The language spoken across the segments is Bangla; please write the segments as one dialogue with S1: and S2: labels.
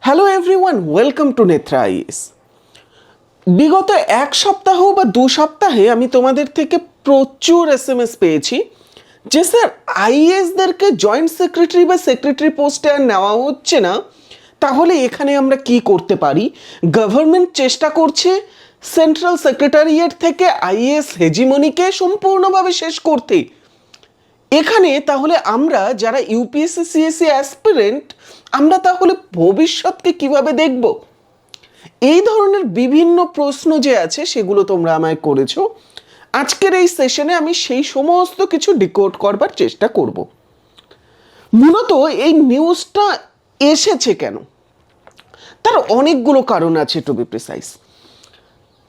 S1: Hello everyone, welcome to Netra is. বিগত এক সপ্তাহ বা দু সপ্তাহে আমি তোমাদের থেকে প্রচুর এসএমএস পেয়েছি যে স্যার আইএসদেরকে জয়েন্ট সেক্রেটারি বা সেক্রেটারি পোস্টে আর নেওয়া হচ্ছে না, তাহলে এখানে আমরা কি করতে পারি। গভর্নমেন্ট চেষ্টা করছে সেন্ট্রাল সেক্রেটারিয়েট থেকে আইএস হেজিমনিকে সম্পূর্ণভাবে শেষ করতে। এখানে তাহলে আমরা যারা ইউপিএসসি সিএসসি অ্যাসপিরেন্ট, আমরা তাহলে ভবিষ্যৎকে কিভাবে দেখব? এই ধরনের বিভিন্ন প্রশ্ন যে আছে সেগুলো তোমরা আমায় করেছো। আজকের এই সেশনে আমি সেই সমস্ত কিছু ডিকোড করবার চেষ্টা করব। মূলত এই নিউজটা এসেছে কেন, তার অনেকগুলো কারণ আছে, টু বি প্রিসাইজ।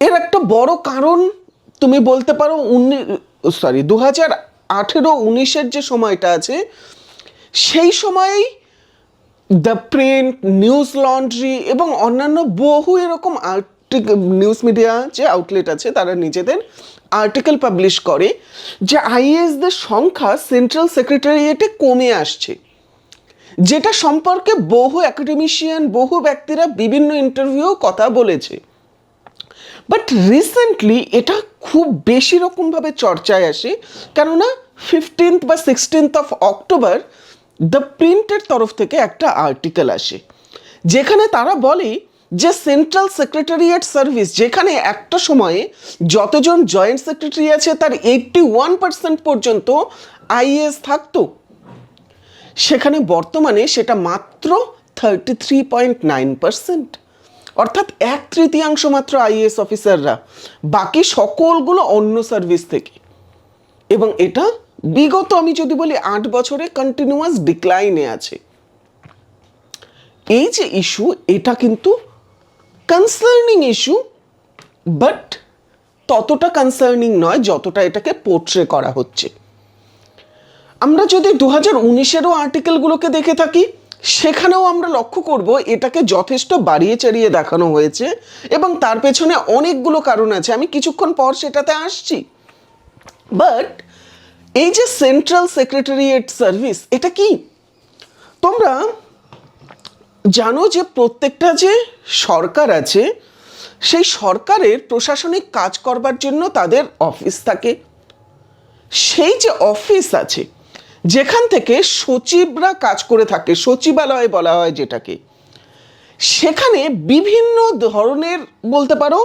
S1: এর একটা বড় কারণ তুমি বলতে পারো 2018-19 যে সময়টা আছে, সেই সময়েই দ্য প্রিন্ট, নিউজ লন্ড্রি এবং অন্যান্য বহু এরকম নিউজ মিডিয়া যে আউটলেট আছে তারা নিজেদের আর্টিকেল পাবলিশ করে যে আইএসদের সংখ্যা সেন্ট্রাল সেক্রেটারিয়েটে কমে আসছে, যেটা সম্পর্কে বহু অ্যাকাডেমিশিয়ান, বহু ব্যক্তিরা বিভিন্ন ইন্টারভিউ কথা বলেছে। বাট রিসেন্টলি এটা খুব বেশি রকমভাবে চর্চায় আসে, কেননা 15th বা 16th অফ অক্টোবর দ্য প্রিন্টের তরফ থেকে একটা আর্টিকেল আসে, যেখানে তারা বলে যে সেন্ট্রাল সেক্রেটারিয়েট সার্ভিস, যেখানে একটা সময়ে যতজন জয়েন্ট সেক্রেটারি আছে তার 81% পর্যন্ত আইএস থাকতো, সেখানে বর্তমানে সেটা মাত্র 33.9%, অর্থাৎ 1/3 মাত্র আইএএস অফিসাররা, বাকি সকলগুলো অন্য সার্ভিস থেকে। এবং এটা বিগত আমি যদি বলি 8 বছরে কন্টিনিউয়াস ডিক্লাইনে আছে। এই যে ইস্যু, এটা কিন্তু কনসার্নিং ইস্যু, বাট ততটা কনসার্নিং নয় যতটা এটাকে পোর্ট্রে করা হচ্ছে। আমরা যদি 2019-এরও আর্টিকেলগুলোকে দেখে থাকি, সেখানেও আমরা লক্ষ্য করব এটাকে যথেষ্ট বাড়িয়ে চাড়িয়ে দেখানো হয়েছে এবং তার পেছনে অনেকগুলো কারণ আছে, আমি কিছুক্ষণ পর সেটাতে আসছি। বাট এই যে সেন্ট্রাল সেক্রেটারিয়েট সার্ভিস, এটা কি? তোমরা জানো যে প্রত্যেকটা যে সরকার আছে, সেই সরকারের প্রশাসনিক কাজ করবার জন্য তাদের অফিস থাকে। সেই যে অফিস আছে যেখান থেকে সচিবরা কাজ করে থাকে, সচিবালয় বলা হয় যেটাকে, সেখানে বিভিন্ন ধরনের বলতে পারো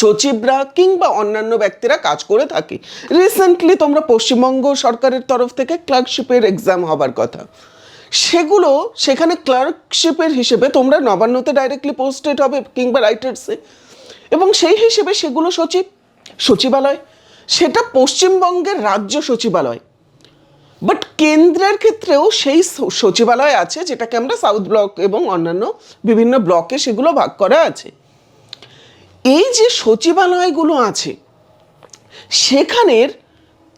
S1: সচিবরা কিংবা অন্যান্য ব্যক্তিরা কাজ করে থাকে। রিসেন্টলি তোমরা পশ্চিমবঙ্গ সরকারের তরফ থেকে ক্লার্কশিপের এক্সাম হবার কথা, সেগুলো সেখানে ক্লার্কশিপের হিসেবে তোমরা নবান্নতে ডাইরেক্টলি পোস্টেড হবে কিংবা রাইটার্সে, এবং সেই হিসেবে সেগুলো সচিবালয়, সেটা পশ্চিমবঙ্গের রাজ্য সচিবালয়। বাট কেন্দ্রের ক্ষেত্রেও সেই সচিবালয় আছে, যেটাকে আমরা সাউথ ব্লক এবং অন্যান্য বিভিন্ন ব্লকে সেগুলো ভাগ করা আছে। এই যে সচিবালয়গুলো আছে, সেখানের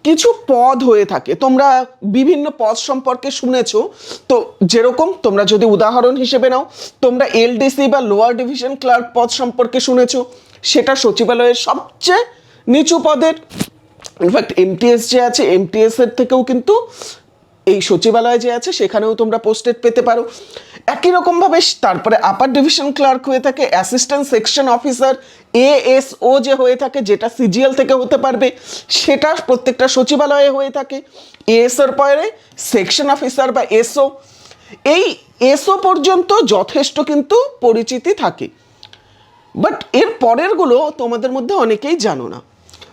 S1: কিছু পদ হয়ে থাকে, তোমরা বিভিন্ন পদ সম্পর্কে শুনেছো। তো যেরকম তোমরা যদি উদাহরণ হিসেবে নাও, তোমরা এলডিসি বা লোয়ার ডিভিশন ক্লার্ক পদ সম্পর্কে শুনেছো, সেটা সচিবালয়ের সবচেয়ে নিচু পদের। ইনফ্যাক্ট এমটিএস যে আছে, এমটিএস এর থেকেও কিন্তু এই সচিবালয় যে আছে সেখানেও তোমরা পোস্টেড পেতে পারো। একই রকমভাবে তারপরে আপার ডিভিশন ক্লার্ক হয়ে থাকে, অ্যাসিস্ট্যান্ট সেকশন অফিসার এএসও যে হয়ে থাকে, যেটা সিজিএল থেকে হতে পারবে, সেটা প্রত্যেকটা সচিবালয়ে হয়ে থাকে। এএসওর পরে সেকশন অফিসার বা এসও, এই এসও পর্যন্ত যথেষ্ট কিন্তু পরিচিতি থাকে। বাট এর পরেরগুলো তোমাদের মধ্যে অনেকেই জানো না।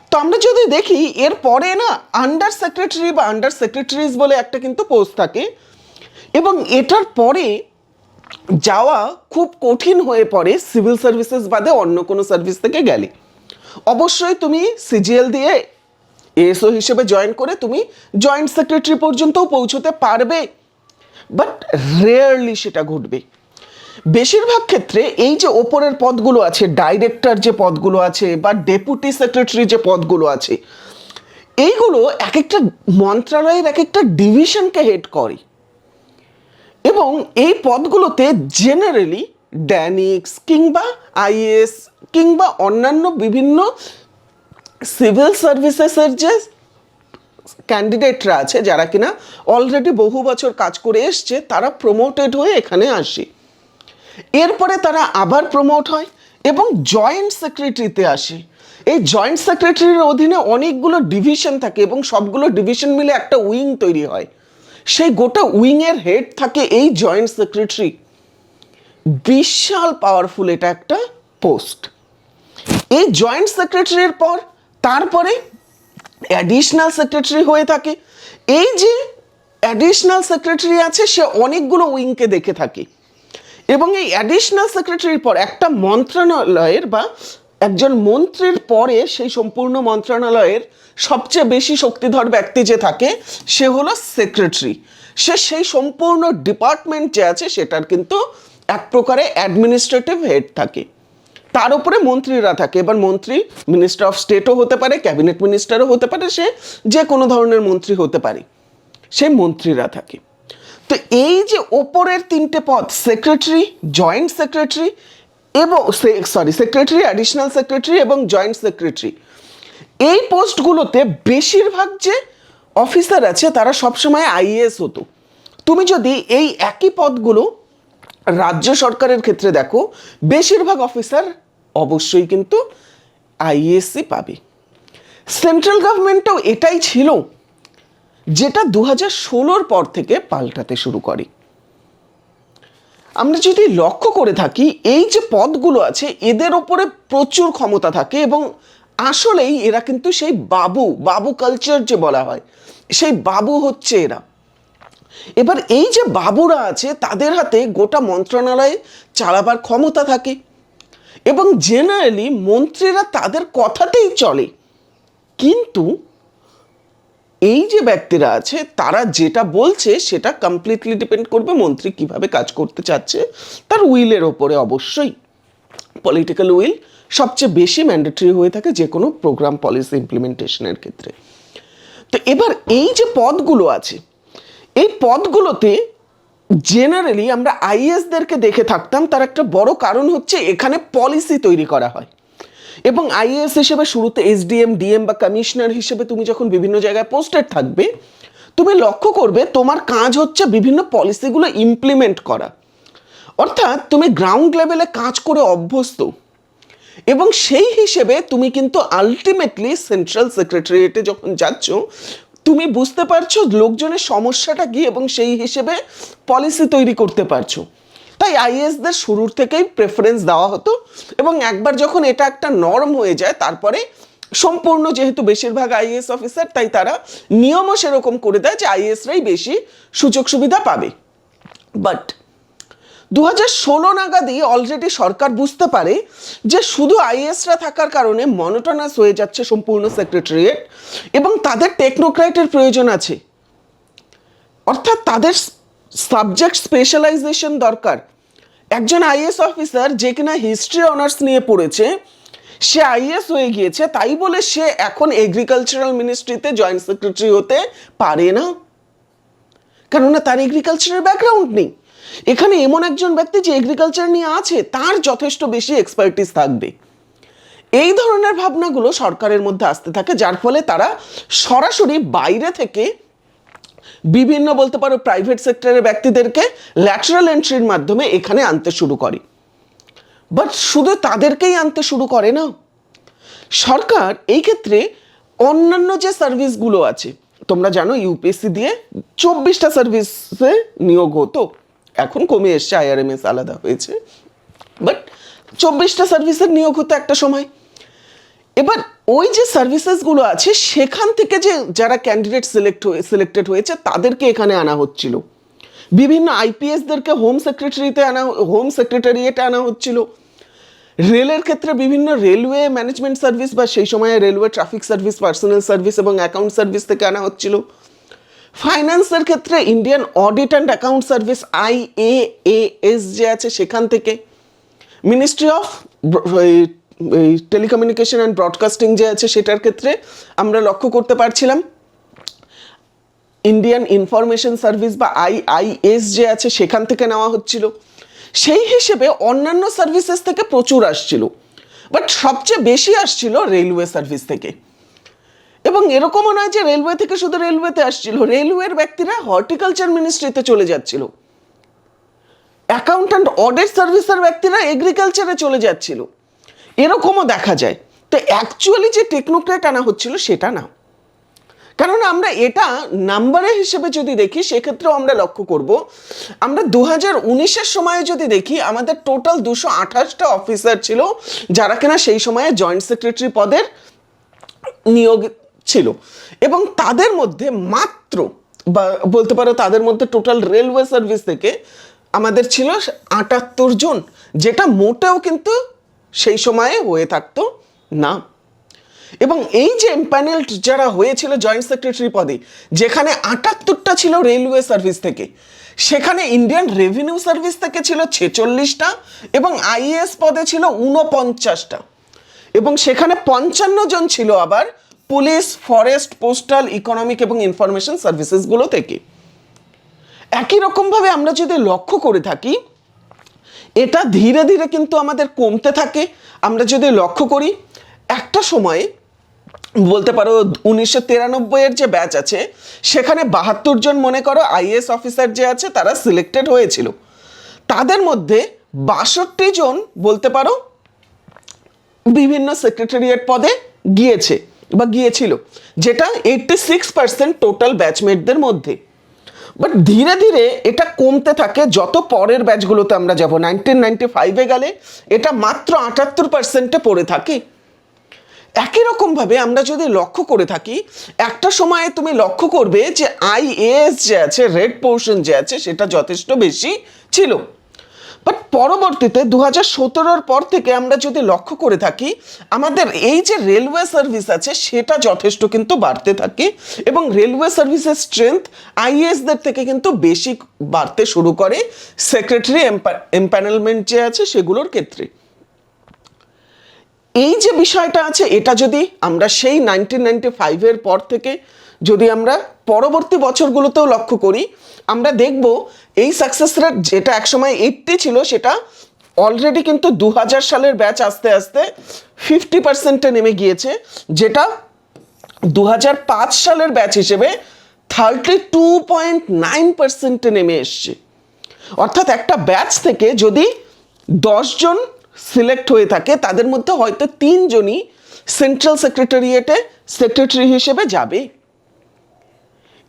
S1: তো আমরা যদি দেখি এর পরে না আন্ডার সেক্রেটারি বা আন্ডার সেক্রেটারিজ বলে একটা কিন্তু পোস্ট থাকে, এবং এটার পরে যাওয়া খুব কঠিন হয়ে পড়ে সিভিল সার্ভিসেস বাদে অন্য কোনো সার্ভিস থেকে গেলে। অবশ্যই তুমি সিজিএল দিয়ে এএসও হিসেবে জয়েন করে তুমি জয়েন্ট সেক্রেটারি পর্যন্তও পৌঁছতে পারবে, বাট রেয়ারলি সেটা ঘটবে। বেশিরভাগ ক্ষেত্রে এই যে ওপরের পদগুলো আছে, ডাইরেক্টর যে পদগুলো আছে বা ডেপুটি সেক্রেটারি যে পদগুলো আছে, এইগুলো এক একটা মন্ত্রণালয়ের এক একটা ডিভিশনকে হেড করে, এবং এই পদগুলোতে জেনারেলি ড্যানিক্স কিংবা আইএস কিংবা অন্যান্য বিভিন্ন সিভিল সার্ভিসেসের যে ক্যান্ডিডেটরা আছে, যারা কিনা অলরেডি বহু বছর কাজ করে এসছে, তারা প্রমোটেড হয়ে এখানে আসে। এরপরে তারা আবার প্রমোট হয় এবং জয়েন্ট সেক্রেটারিতে আসে। এই জয়েন্ট সেক্রেটারির অধীনে অনেকগুলো ডিভিশন থাকে এবং সবগুলো ডিভিশন মিলে একটা উইং তৈরি হয়। সেই গোটা উইংয়ের হেড থাকে এই জয়েন্ট সেক্রেটারি। বিশাল পাওয়ারফুল এটা একটা পোস্ট। এই জয়েন্ট সেক্রেটারির পর তারপরে অ্যাডিশনাল সেক্রেটারি হয়ে থাকে। এই যে অ্যাডিশনাল সেক্রেটারি আছে সে অনেকগুলো উইংকে দেখে থাকে এবং এই অ্যাডিশনাল সেক্রেটারির পর একটা মন্ত্রণালয়ের বা একজন মন্ত্রীর পরে সেই সম্পূর্ণ মন্ত্রণালয়ের সবচেয়ে বেশি শক্তিধর ব্যক্তি যে থাকে সে হলো সেক্রেটারি। সে সেই সম্পূর্ণ ডিপার্টমেন্ট যে আছে সেটার কিন্তু এক প্রকারে অ্যাডমিনিস্ট্রেটিভ হেড থাকে। তার উপরে মন্ত্রীরা থাকে। এবার মন্ত্রী মিনিস্টার অফ স্টেটও হতে পারে, ক্যাবিনেট মিনিস্টারও হতে পারে, সে যে কোনো ধরনের মন্ত্রী হতে পারে, সেই মন্ত্রীরা থাকে। তো এই যে ওপরের তিনটে পদ সেক্রেটারি, জয়েন্ট সেক্রেটারি এবং সেক্রেটারি, অ্যাডিশনাল সেক্রেটারি এবং জয়েন্ট সেক্রেটারি, এই পোস্টগুলোতে বেশিরভাগ যে অফিসার আছে তারা সবসময় আইএএস হতো। তুমি যদি এই একই পদগুলো রাজ্য সরকারের ক্ষেত্রে দেখো, বেশিরভাগ অফিসার অবশ্যই কিন্তু আইএএসই পাবে। সেন্ট্রাল গভর্নমেন্টও এটাই ছিল, যেটা 2016 পর থেকে পাল্টাতে শুরু করে। আমরা যদি লক্ষ্য করে থাকি এই যে পদগুলো আছে এদের ওপরে প্রচুর ক্ষমতা থাকে এবং আসলেই এরা কিন্তু সেই বাবু কালচার যে বলা হয় সেই বাবু হচ্ছে এরা। এবার এই যে বাবুরা আছে তাদের হাতে গোটা মন্ত্রণালয় চালাবার ক্ষমতা থাকে এবং জেনারেলি মন্ত্রীরা তাদের কথাতেই চলে। কিন্তু এই যে ব্যক্তিরা আছে তারা যেটা বলছে সেটা কমপ্লিটলি ডিপেন্ড করবে মন্ত্রী কিভাবে কাজ করতে চাচ্ছে তার উইলের ওপরে। অবশ্যই পলিটিক্যাল উইল সবচেয়ে বেশি ম্যান্ডেটরি হয়ে থাকে যে কোনো প্রোগ্রাম পলিসি ইমপ্লিমেন্টেশনের ক্ষেত্রে। তো এবার এই যে পদগুলো আছে এই পদগুলোতে জেনারেলি আমরা আইএএসদেরকে দেখে থাকতাম। তার একটা বড় কারণ হচ্ছে এখানে পলিসি তৈরি করা হয় এবং আইএএস হিসেবে শুরুতে এসডিএম, ডিএম বা কমিশনার হিসেবে তুমি যখন বিভিন্ন জায়গায় পোস্টেড থাকবে তুমি লক্ষ্য করবে তোমার কাজ হচ্ছে বিভিন্ন পলিসিগুলো ইমপ্লিমেন্ট করা। অর্থাৎ তুমি গ্রাউন্ড লেভেলে কাজ করে অভ্যস্ত এবং সেই হিসেবে তুমি কিন্তু আলটিমেটলি সেন্ট্রাল সেক্রেটারিয়েটে যখন যাচ্ছ তুমি বুঝতে পারছো লোকজনের সমস্যাটা কি এবং সেই হিসেবে পলিসি তৈরি করতে পারছো। তাই আইএএসদের শুরুর থেকেই প্রেফারেন্স দেওয়া হতো এবং একবার যখন এটা একটা নর্ম হয়ে যায় তারপরে সম্পূর্ণ, যেহেতু বেশিরভাগ আইএএস অফিসার তাই তারা নিয়মও সেরকম করে দেয় যে আইএএসরাই বেশি সুযোগ সুবিধা পাবে। বাট 2016 নাগাদই অলরেডি সরকার বুঝতে পারে যে শুধু আইএএসরা থাকার কারণে মনোটোনাস হয়ে যাচ্ছে সম্পূর্ণ সেক্রেটারিয়েট এবং তাদের টেকনোক্র্যাটের প্রয়োজন আছে। অর্থাৎ তাদের সাবজেক্ট স্পেশালাইজেশন দরকার। একজন আইএএস অফিসার যে কিনা হিস্ট্রি অনার্স নিয়ে পড়েছে সে আইএএস হয়ে গিয়েছে তাই বলে সে এখন এগ্রিকালচারাল মিনিস্ট্রিতে জয়েন্ট সেক্রেটারি হতে পারে না, কেননা তার এগ্রিকালচারের ব্যাকগ্রাউন্ড নেই। এখানে এমন একজন ব্যক্তি যে এগ্রিকালচার নিয়ে আছে তার যথেষ্ট বেশি এক্সপার্টিস থাকবে। এই ধরনের ভাবনাগুলো সরকারের মধ্যে আসতে থাকে, যার ফলে তারা সরাসরি বাইরে থেকে বিভিন্ন বলতে পারো প্রাইভেট সেক্টরের ব্যক্তিদেরকে ল্যাটারাল এন্ট্রির মাধ্যমে এখানে আনতে শুরু করে। বাট শুধু তাদেরকেই আনতে শুরু করে না, সরকার এই ক্ষেত্রে অন্যান্য যে সার্ভিসগুলো আছে, তোমরা জানো ইউপিএসসি দিয়ে 24টা সার্ভিসে নিয়োগ হতো, এখন কমে এসছে, আইআরএমএস আলাদা হয়েছে, বাট 24টা সার্ভিসের নিয়োগ হতো একটা সময়। এবার ওই যে সার্ভিসেসগুলো আছে সেখান থেকে যে যারা ক্যান্ডিডেট সিলেক্টেড হয়েছে তাদেরকে এখানে আনা হচ্ছিল। বিভিন্ন আইপিএসদেরকে হোম সেক্রেটারিয়েটে আনা হচ্ছিল। রেলের ক্ষেত্রে বিভিন্ন রেলওয়ে ম্যানেজমেন্ট সার্ভিস বা সেই সময়ে railway traffic service, personal service এবং অ্যাকাউন্ট সার্ভিস থেকে আনা হচ্ছিল। ফাইন্যান্সের ক্ষেত্রে Indian audit and account service IAAS যে আছে সেখান থেকে। Ministry of telecommunication and broadcasting যে আছে সেটার ক্ষেত্রে আমরা লক্ষ্য করতে পারছিলাম ইন্ডিয়ান ইনফরমেশন সার্ভিস বা IIS যে আছে সেখান থেকে নেওয়া হচ্ছিল। সেই হিসেবে অন্যান্য সার্ভিসেস থেকে প্রচুর আসছিল, বাট সবচেয়ে বেশি আসছিল রেলওয়ে সার্ভিস থেকে। এবং এরকমও নয় যে রেলওয়ে থেকে শুধু রেলওয়েতে আসছিল, রেলওয়ের ব্যক্তিরা হর্টিকালচার মিনিস্ট্রিতে চলে যাচ্ছিল। অ্যাকাউন্ট্যান্ট অডিট সার্ভিসের ব্যক্তিরা এগ্রিকালচারে চলে যাচ্ছিল, এরকমও দেখা যায়। তো অ্যাকচুয়ালি যে টেকনোক্র্যাট আনা হচ্ছিল সেটা না, কারণ আমরা এটা নাম্বারের হিসেবে যদি দেখি সেক্ষেত্রেও আমরা লক্ষ্য করব, আমরা 2019-এর সময়ে যদি দেখি আমাদের টোটাল 228টা অফিসার ছিল যারা কিনা সেই সময়ে জয়েন্ট সেক্রেটারি পদের নিয়োগ ছিল, এবং তাদের মধ্যে মাত্র বা বলতে পারো তাদের মধ্যে টোটাল রেলওয়ে সার্ভিস থেকে আমাদের ছিল 78 জন, যেটা মোটেও কিন্তু সেই সময়ে হয়ে থাকতো না। এবং এই যে এমপ্যানেলড যারা হয়েছিল জয়েন্ট সেক্রেটারি পদে, যেখানে 78টা ছিল রেলওয়ে সার্ভিস থেকে, সেখানে ইন্ডিয়ান রেভিনিউ সার্ভিস থেকে ছিল 46টা এবং আইএএস পদে ছিল 49টা, এবং সেখানে 55 জন ছিল আবার পুলিশ, ফরেস্ট, পোস্টাল, ইকোনমিক এবং ইনফরমেশন সার্ভিসেসগুলো থেকে। একই রকমভাবে আমরা যদি লক্ষ্য করে থাকি, এটা ধীরে ধীরে কিন্তু আমাদের কমতে থাকে। আমরা যদি লক্ষ্য করি, একটা সময়ে বলতে পারো 1993-এর যে ব্যাচ আছে সেখানে 72 জন মনে করো আইএএস অফিসার যে আছে তারা সিলেক্টেড হয়েছিল, তাদের মধ্যে 62 জন বলতে পারো বিভিন্ন সেক্রেটারিয়েট পদে গিয়েছে বা গিয়েছিল, যেটা 86% টোটাল ব্যাচমেটদের মধ্যে। বাট ধীরে ধীরে এটা কমতে থাকে যত পরের ব্যাচগুলোতে আমরা যাব। 1995-এ গেলে এটা মাত্র 78%-এ পড়ে থাকে। একই রকমভাবে আমরা যদি লক্ষ্য করে থাকি, একটা সময়ে তুমি লক্ষ্য করবে যে আইএএস যে আছে, রেড পোর্শন যে আছে, সেটা যথেষ্ট বেশি ছিল। বাট পরবর্তীতে 2017-এর পর থেকে আমরা যদি লক্ষ্য করে থাকি, আমাদের এই যে রেলওয়ে সার্ভিস আছে সেটা যথেষ্ট কিন্তু বাড়তে থাকে, এবং রেলওয়ে সার্ভিসের স্ট্রেংথ আইএএসদের থেকে কিন্তু বেশি বাড়তে শুরু করে সেক্রেটারি এমপ্যানেলমেন্ট যে আছে সেগুলোর ক্ষেত্রে। এই যে বিষয়টা আছে, এটা যদি আমরা সেই 1995-এর পর থেকে যদি আমরা পরবর্তী বছরগুলোতেও লক্ষ্য করি, আমরা দেখব এই সাকসেস রেট যেটা একসময় 80 ছিল সেটা অলরেডি কিন্তু 2000 সালের ব্যাচ আস্তে আস্তে 50%-এ নেমে গিয়েছে, যেটা 2005 সালের ব্যাচ হিসেবে 32.9%-এ নেমে এসছে। অর্থাৎ একটা ব্যাচ থেকে যদি 10 জন সিলেক্ট হয়ে থাকে, তাদের মধ্যে হয়তো 3 জনই সেন্ট্রাল সেক্রেটারিয়েটে সেক্রেটারি হিসেবে যাবে।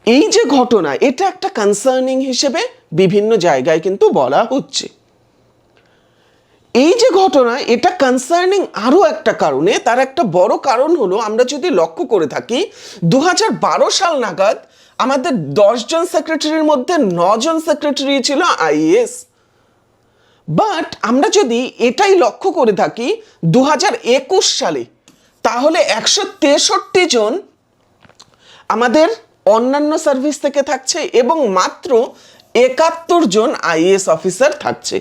S1: এই যে ঘটনা, এটা একটা কনসার্নিং হিসেবে বিভিন্ন জায়গায় কিন্তু বলা হচ্ছে। এই যে ঘটনা, এটা কনসার্নিং আরও একটা কারণে। তার একটা বড় কারণ হলো, আমরা যদি লক্ষ্য করে থাকি 2012 সাল নাগাদ আমাদের 10 জন সেক্রেটারির মধ্যে 9 জন সেক্রেটারি ছিল আইএএস। বাট আমরা যদি এটাই লক্ষ্য করে থাকি 2021 সালে, তাহলে 163 জন আমাদের অন্যান্য সার্ভিস থেকে থাকছে এবং মাত্র 71 জন আইএএস অফিসার থাকছে।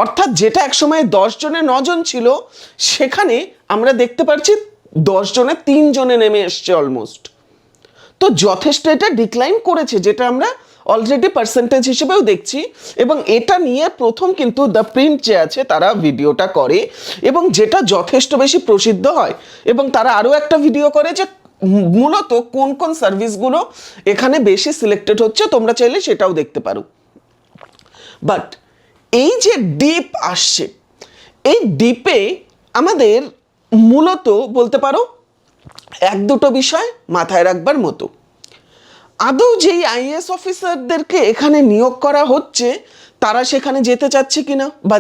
S1: অর্থাৎ যেটা একসময় 10 জনে 9 জন ছিল, সেখানে আমরা দেখতে পাচ্ছি 10 জনে 3 জনে নেমে এসছে অলমোস্ট। তো যথেষ্ট এটা ডিক্লাইন করেছে, যেটা আমরা অলরেডি পার্সেন্টেজ হিসেবেও দেখছি। এবং এটা নিয়ে প্রথম কিন্তু দ্য প্রিন্ট যে আছে তারা ভিডিওটা করে, এবং যেটা যথেষ্ট বেশি প্রসিদ্ধ হয়। এবং তারা আরও একটা ভিডিও করে যে মূলত কোন কোন সার্ভিসগুলো এখানে বেশি সিলেক্টেড হচ্ছে, তোমরা চাইলে সেটাও দেখতে পারো। বাট এই যে ডিপ আসছে, এই ডিপে আমাদের মূলত বলতে পারো 1-2টো বিষয় মাথায় রাখবার মতো। আদৌ যেই আইএএস অফিসারদেরকে এখানে নিয়োগ করা হচ্ছে তারা সেখানে যেতে চাচ্ছে কিনা, বা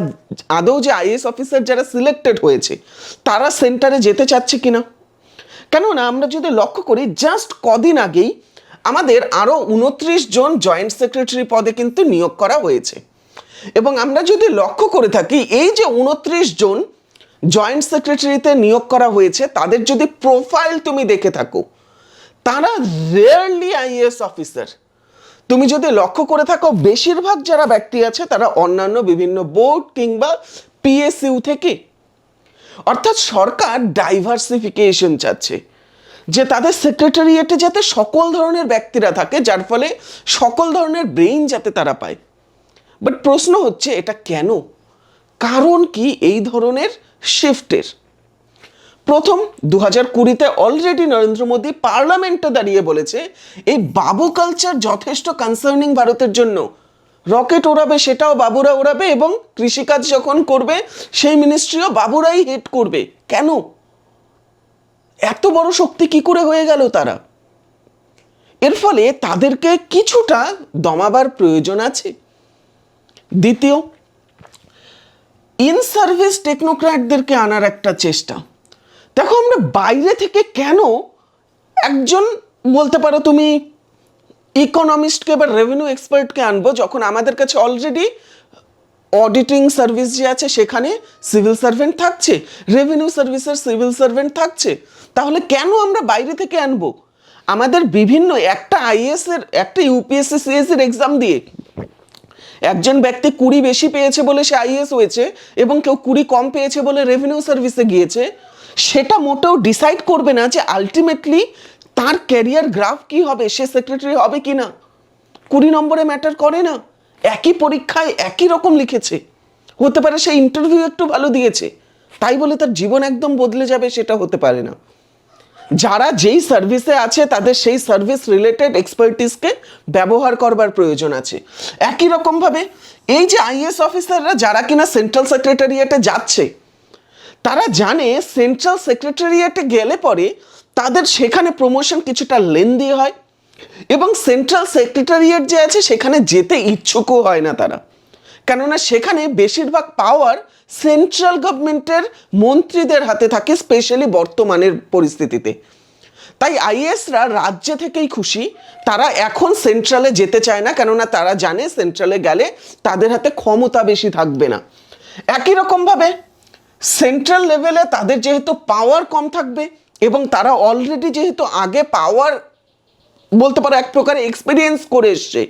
S1: আদৌ যে আইএএস অফিসার যারা সিলেক্টেড হয়েছে তারা সেন্টারে যেতে চাচ্ছে কিনা। কেননা আমরা যদি লক্ষ্য করি, জাস্ট কদিন আগেই আমাদের আরও 29 জন জয়েন্ট সেক্রেটারি পদে কিন্তু নিয়োগ করা হয়েছে। এবং আমরা যদি লক্ষ্য করে থাকি, এই যে 29 জন জয়েন্ট সেক্রেটারিতে নিয়োগ করা হয়েছে, তাদের যদি প্রোফাইল তুমি দেখে থাকো, তারা রেয়ারলি আইএএস অফিসার। তুমি যদি লক্ষ্য করে থাকো, বেশিরভাগ যারা ব্যক্তি আছে তারা অন্যান্য বিভিন্ন বোর্ড কিংবা পিএসইউ থেকে। অর্থাৎ সরকার ডাইভার্সিফিকেশন চাচ্ছে, যে তাদের সেক্রেটারিয়েটে যাতে সকল ধরনের ব্যক্তিরা থাকে, যার ফলে সকল ধরনের ব্রেইন যাতে তারা পায়। বাট প্রশ্ন হচ্ছে, এটা কেন? কারণ কি এই ধরনের শিফটের? প্রথম 2020-তে অলরেডি নরেন্দ্র মোদী পার্লামেন্টে দাঁড়িয়ে বলেছে এই বাবু কালচার যথেষ্ট কনসার্নিং ভারতের জন্য। রকেট ওড়াবে সেটাও বাবুরা ওড়াবে, এবং কৃষিকাজ যখন করবে সেই মিনিস্ট্রিও বাবুরাই হেড করবে। কেন? এত বড় শক্তি কি করে হয়ে গেল তারা? এর ফলে তাদেরকে কিছুটা দমাবার প্রয়োজন আছে। দ্বিতীয়, ইন সার্ভিস টেকনোক্র্যাটদেরকে আনার একটা চেষ্টা। দেখো, আমরা বাইরে থেকে কেন একজন, বলতে পারো তুমি, ইকোনমিস্টকে বা রেভিনিউ এক্সপার্টকে আনবো, যখন আমাদের কাছে অলরেডি অডিটিং সার্ভিস যে আছে সেখানে সিভিল সার্ভেন্ট থাকছে, রেভিনিউ সার্ভিসের সিভিল সার্ভেন্ট থাকছে। তাহলে কেন আমরা বাইরে থেকে আনবো? আমাদের বিভিন্ন, একটা আইএস এর, একটা ইউপিএসসি সিএসসি এর এক্সাম দিয়ে একজন ব্যক্তি 20 বেশি পেয়েছে বলে সে আইএস হয়েছে, এবং কেউ 20 কম পেয়েছে বলে রেভিনিউ সার্ভিসে গিয়েছে, সেটা মোটেও ডিসাইড করবে না যে আলটিমেটলি তার ক্যারিয়ার গ্রাফ কি হবে, সে সেক্রেটারি হবে কি না। 20 নম্বরে ম্যাটার করে না। একই পরীক্ষায় একই রকম লিখেছে, হতে পারে সে ইন্টারভিউ একটু ভালো দিয়েছে, তাই বলে তার জীবন একদম বদলে যাবে, সেটা হতে পারে না। যারা যেই সার্ভিসে আছে তাদের সেই সার্ভিস রিলেটেড এক্সপার্টিসকে ব্যবহার করবার প্রয়োজন আছে। একই রকমভাবে এই যে আইএস অফিসাররা যারা কিনা সেন্ট্রাল সেক্রেটারিয়েটে যাচ্ছে, তারা জানে সেন্ট্রাল সেক্রেটারিয়েটে গেলে পরে তাদের সেখানে প্রমোশন কিছুটা লেন্দি হয়, এবং সেন্ট্রাল সেক্রেটারিয়েট যে আছে সেখানে যেতে ইচ্ছুকও হয় না তারা, কেননা সেখানে বেশিরভাগ পাওয়ার সেন্ট্রাল গভর্নমেন্টের মন্ত্রীদের হাতে থাকে, স্পেশালি বর্তমানের পরিস্থিতিতে। তাই আইএসরা রাজ্যে থেকেই খুশি, তারা এখন সেন্ট্রালে যেতে চায় না, কেননা তারা জানে সেন্ট্রালে গেলে তাদের হাতে ক্ষমতা বেশি থাকবে না। একই রকমভাবে সেন্ট্রাল লেভেলে তাদের যেহেতু পাওয়ার কম থাকবে, এবং তারা অলরেডি যেহেতু আগে পাওয়ার, বলতে পারো এক প্রকার এক্সপিরিয়েন্স করে এসছে,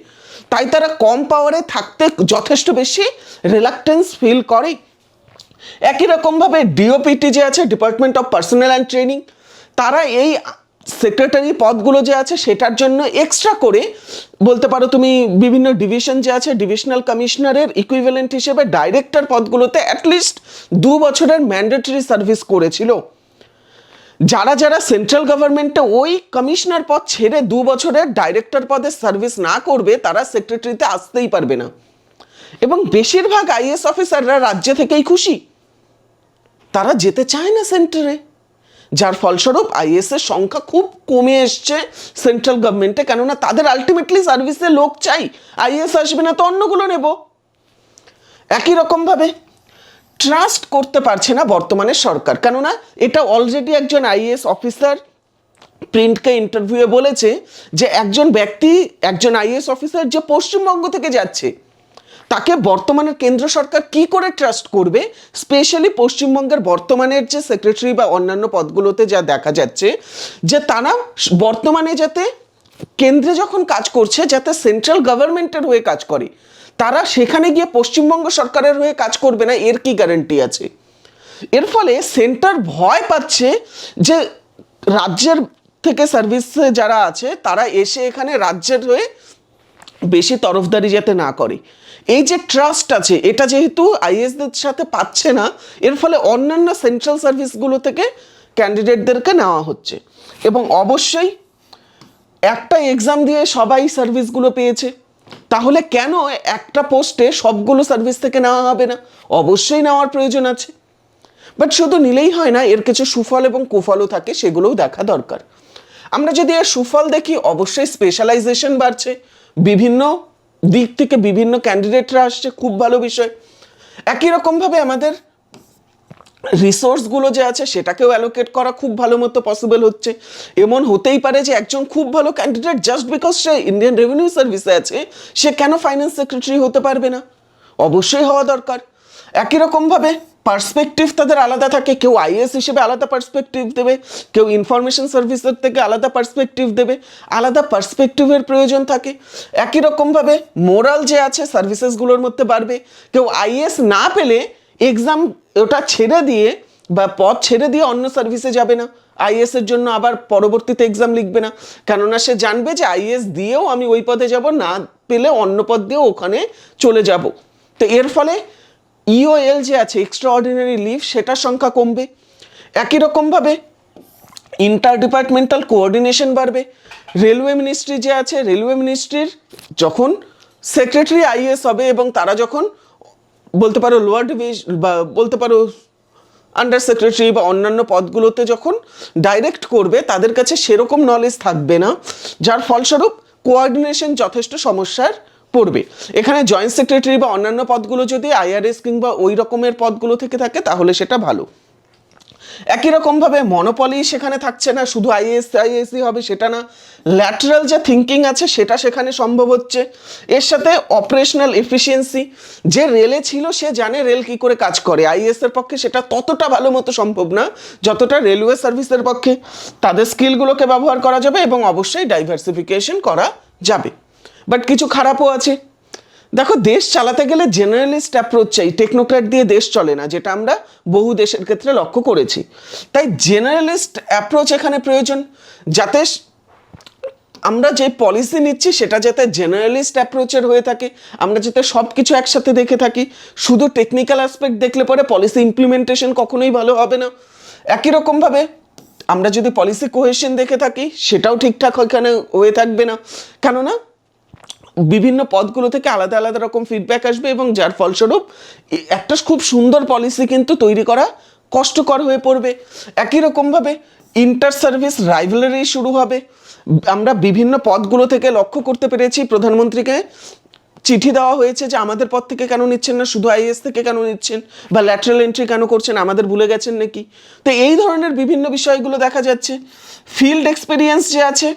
S1: তাই তারা কম পাওয়ারে থাকতে যথেষ্ট বেশি রিলাক্টেন্স ফিল করে। একই রকমভাবে ডিওপিটি যে আছে, department of personal and training, তারা এই সেক্রেটারি পদগুলো যে আছে সেটার জন্য এক্সট্রা করে, বলতে পারো তুমি, বিভিন্ন ডিভিশন যে আছে ডিভিশনাল কমিশনারের ইকুইভ্যালেন্ট হিসেবে ডাইরেক্টর পদগুলোতে অ্যাটলিস্ট 2 বছরের ম্যান্ডেটরি সার্ভিস করেছিল। যারা যারা সেন্ট্রাল গভর্নমেন্টে ওই কমিশনার পদ ছেড়ে 2 বছরের ডাইরেক্টর পদে সার্ভিস না করবে, তারা সেক্রেটারিতে আসতেই পারবে না। এবং বেশিরভাগ আইএস অফিসাররা রাজ্য থেকেই খুশি, তারা যেতে চায় না সেন্টারে, যার ফলস্বরূপ আইএস এর সংখ্যা খুব কমে এসছে সেন্ট্রাল গভর্নমেন্টে, কেননা তাদের আলটিমেটলি সার্ভিসে লোক চাই, আইএস আসবে না তো অন্যগুলো নেব। একই রকমভাবে ট্রাস্ট করতে পারছে না বর্তমানে সরকার, কেননা এটা অলরেডি একজন আইএস অফিসার প্রিন্টকে ইন্টারভিউয়ে বলেছে যে একজন ব্যক্তি, একজন আইএস অফিসার যে পশ্চিমবঙ্গ থেকে যাচ্ছে, তাকে বর্তমানের কেন্দ্র সরকার কি করে ট্রাস্ট করবে। স্পেশালি পশ্চিমবঙ্গের বর্তমানের যে সেক্রেটারি বা অন্যান্য পদগুলোতে যা দেখা যাচ্ছে, যে তারা বর্তমানে যাতে কেন্দ্রে যখন কাজ করছে যাতে সেন্ট্রাল গভর্নমেন্টের হয়ে কাজ করে, তারা সেখানে গিয়ে পশ্চিমবঙ্গ সরকারের হয়ে কাজ করবে না, এর কি গ্যারান্টি আছে? এর ফলে সেন্টার ভয় পাচ্ছে যে রাজ্যের থেকে সার্ভিসে যারা আছে তারা এসে এখানে রাজ্যের হয়ে বেশি তরফদারি যাতে না করে। এই যে ট্রাস্ট আছে, এটা যেহেতু আইএসদের সাথে পাচ্ছে না, এর ফলে অন্যান্য সেন্ট্রাল সার্ভিসগুলো থেকে ক্যান্ডিডেটদেরকে নেওয়া হচ্ছে। এবং অবশ্যই একটা এক্সাম দিয়ে সবাই সার্ভিসগুলো পেয়েছে, তাহলে কেন একটা পোস্টে সবগুলো সার্ভিস থেকে নেওয়া হবে না? অবশ্যই নেওয়ার প্রয়োজন আছে, বাট শুধু নিলেই হয় না, এর কিছু সুফল এবং কুফলও থাকে, সেগুলোও দেখা দরকার। আমরা যদি এর সুফল দেখি, অবশ্যই স্পেশালাইজেশন বাড়ছে, বিভিন্ন দিক থেকে বিভিন্ন ক্যান্ডিডেটরা আসছে, খুব ভালো বিষয়। একই রকমভাবে আমাদের রিসোর্সগুলো যে আছে সেটাকেও অ্যালোকেট করা খুব ভালো মতো পসিবল হচ্ছে। এমন হতেই পারে যে একজন খুব ভালো candidate just because say Indian revenue সার্ভিসে আছে, সে কেন ফাইন্যান্স সেক্রেটারি হতে পারবে না? অবশ্যই হওয়া দরকার। একই রকমভাবে পার্সপেক্টিভ তাদের আলাদা থাকে, কেউ আইএস হিসেবে আলাদা পার্সপেক্টিভ দেবে, কেউ ইনফরমেশন সার্ভিসের থেকে আলাদা পার্সপেক্টিভ দেবে, আলাদা পার্সপেক্টিভের প্রয়োজন থাকে। একই রকমভাবে মোরাল যে আছে সার্ভিসেসগুলোর মধ্যে বাড়বে। কেউ আইএস না পেলে এক্সাম ওটা ছেড়ে দিয়ে বা পদ ছেড়ে দিয়ে অন্য সার্ভিসে যাবে না, আইএস এর জন্য আবার পরবর্তীতে এক্সাম লিখবে না, কেননা সে জানবে যে আইএস দিয়েও আমি ওই পদে যাব, না পেলে অন্য পদ দিয়েও ওখানে চলে যাব। তো এর ফলে ইওএল যে আছে এক্সট্রা অর্ডিনারি লিভ, সেটার সংখ্যা কমবে। একই রকমভাবে ইন্টার ডিপার্টমেন্টাল কোঅর্ডিনেশন বাড়বে। রেলওয়ে মিনিস্ট্রি যে আছে, রেলওয়ে মিনিস্ট্রির যখন সেক্রেটারি আইএস হবে এবং তারা যখন বলতে পারো লোয়ার ডিভিশন বা বলতে পারো আন্ডার সেক্রেটারি বা অন্যান্য পদগুলোতে যখন ডাইরেক্ট করবে, তাদের কাছে সেরকম নলেজ থাকবে না, যার ফলস্বরূপ কোঅর্ডিনেশন যথেষ্ট সমস্যার পড়বে। এখানে জয়েন্ট সেক্রেটারি বা অন্যান্য পদগুলো যদি আইআরএস কিংবা ওই রকমের পদগুলো থেকে থাকে তাহলে সেটা ভালো। একই রকমভাবে মনোপলি সেখানে থাকছে না, শুধু আইএসই হবে সেটা না, ল্যাটারাল যে থিঙ্কিং আছে সেটা সেখানে সম্ভব হচ্ছে। এর সাথে অপারেশনাল এফিসিয়েন্সি, যে রেলে ছিল সে জানে রেল কি করে কাজ করে, আইএস এর পক্ষে সেটা ততটা ভালো মতো সম্ভব না যতটা রেলওয়ে সার্ভিসের পক্ষে। তাদের স্কিলগুলোকে ব্যবহার করা যাবে এবং অবশ্যই ডাইভার্সিফিকেশন করা যাবে। বাট কিছু খারাপও আছে। দেখো, দেশ চালাতে গেলে জেনারেলিস্ট অ্যাপ্রোচ চাই, টেকনোক্র্যাট দিয়ে দেশ চলে না, যেটা আমরা বহু দেশের ক্ষেত্রে লক্ষ্য করেছি। তাই জেনারেলিস্ট অ্যাপ্রোচ এখানে প্রয়োজন, যাতে আমরা যে পলিসি নিচ্ছি সেটা যাতে জেনারেলিস্ট অ্যাপ্রোচের হয়ে থাকে, আমরা যাতে সব কিছু একসাথে দেখে থাকি। শুধু টেকনিক্যাল অ্যাসপেক্ট দেখলে পরে পলিসি ইমপ্লিমেন্টেশন কখনোই ভালো হবে না। একই রকমভাবে আমরা যদি পলিসি কোহেশন দেখে থাকি সেটাও ঠিকঠাক ওইখানে হয়ে থাকবে না, কেননা বিভিন্ন পদগুলো থেকে আলাদা আলাদা রকম ফিডব্যাক আসবে এবং যার ফলস্বরূপ একটা খুব সুন্দর পলিসি কিন্তু তৈরি করা কষ্টকর হয়ে পড়বে। একই রকমভাবে ইন্টার সার্ভিস রাইভালরি শুরু হবে। আমরা বিভিন্ন পদগুলো থেকে লক্ষ্য করতে পেরেছি প্রধানমন্ত্রীকে চিঠি দেওয়া হয়েছে যে আমাদের পদ থেকে কেন নিচ্ছেন না, শুধু আইএস থেকে কেন নিচ্ছেন, বা ল্যাটারাল এন্ট্রি কেন করছেন, আমাদের ভুলে গেছেন নাকি। তো এই ধরনের বিভিন্ন বিষয়গুলো দেখা যাচ্ছে। ফিল্ড এক্সপিরিয়েন্স যে আছে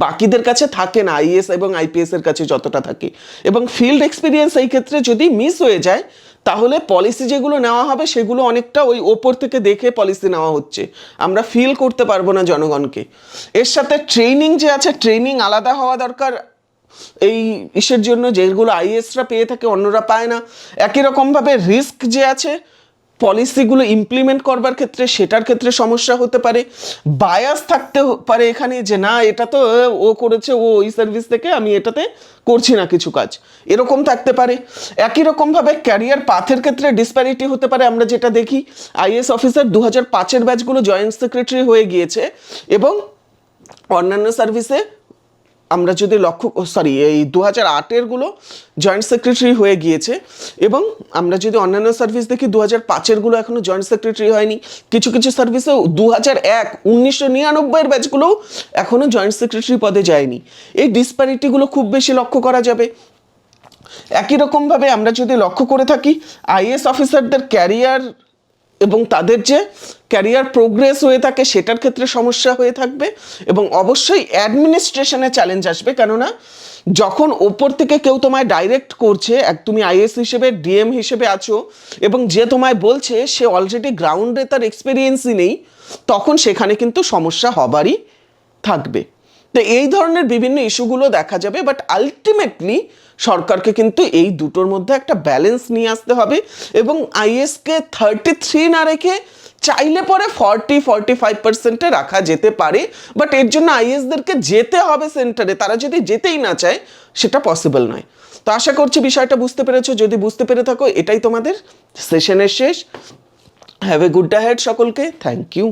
S1: বাকিদের কাছে থাকে না, আইএস এবং আইপিএস এর কাছে যতটা থাকে। এবং ফিল্ড এক্সপিরিয়েন্স এই ক্ষেত্রে যদি মিস হয়ে যায় তাহলে পলিসি যেগুলো নেওয়া হবে সেগুলো অনেকটা ওই ওপর থেকে দেখে পলিসি নেওয়া হচ্ছে, আমরা ফিল করতে পারবো না জনগণকে। এর সাথে ট্রেনিং যে আছে, ট্রেনিং আলাদা হওয়া দরকার এই ইসের জন্য, যেগুলো আইএসরা পেয়ে থাকে অন্যরা পায় না। একই রকমভাবে রিস্ক যে আছে পলিসিগুলো ইমপ্লিমেন্ট করবার ক্ষেত্রে, সেটার ক্ষেত্রে সমস্যা হতে পারে। বায়াস থাকতে পারে এখানে যে না এটা তো ও করেছে, ও ওই সার্ভিস থেকে, আমি এটাতে করছি না কিছু কাজ, এরকম থাকতে পারে। একই রকমভাবে ক্যারিয়ার পাথের ক্ষেত্রে ডিসপ্যারিটি হতে পারে। আমরা যেটা দেখি আইএস অফিসার 2005-এর ব্যাচগুলো জয়েন্ট সেক্রেটারি হয়ে গিয়েছে এবং অন্যান্য সার্ভিসে আমরা যদি এই 2008-এরগুলো জয়েন্ট সেক্রেটারি হয়ে গিয়েছে এবং আমরা যদি অন্যান্য সার্ভিস দেখি 2005-এরগুলো এখনও জয়েন্ট সেক্রেটারি হয়নি। কিছু কিছু সার্ভিসেও 1999-এর ব্যাচগুলোও এখনও জয়েন্ট সেক্রেটারি পদে যায়নি। এই ডিসপ্যারিটিগুলো খুব বেশি লক্ষ্য করা যাবে। একই রকমভাবে আমরা যদি লক্ষ্য করে থাকি আইএস অফিসারদের ক্যারিয়ার এবং তাদের যে ক্যারিয়ার প্রোগ্রেস হয়ে থাকে সেটার ক্ষেত্রে সমস্যা হয়ে থাকবে এবং অবশ্যই অ্যাডমিনিস্ট্রেশনে চ্যালেঞ্জ আসবে। কেননা যখন ওপর থেকে কেউ তোমায় ডাইরেক্ট করছে, তুমি আইএস হিসেবে ডিএম হিসেবে আছো এবং যে তোমায় বলছে সে অলরেডি গ্রাউন্ডে তার এক্সপিরিয়েন্সই নেই, তখন সেখানে কিন্তু সমস্যা হবারই থাকবে। তো এই ধরনের বিভিন্ন ইস্যুগুলো দেখা যাবে, বাট আলটিমেটলি সরকারকে কিন্তু এই দুটোর মধ্যে একটা ব্যালেন্স নিয়ে আসতে হবে এবং আইএসকে 33 না রেখে চাইলে পরে 40-45% রাখা যেতে পারে। বাট এর জন্য আইএসদেরকে যেতে হবে সেন্টারে, তারা যদি যেতেই না চায় সেটা পসিবল নয়। তো আশা করছি বিষয়টা বুঝতে পেরেছো। যদি বুঝতে পেরে থাকো এটাই তোমাদের সেশনের শেষ। হ্যাভ এ গুড ডে হেড সকলকে। Thank you.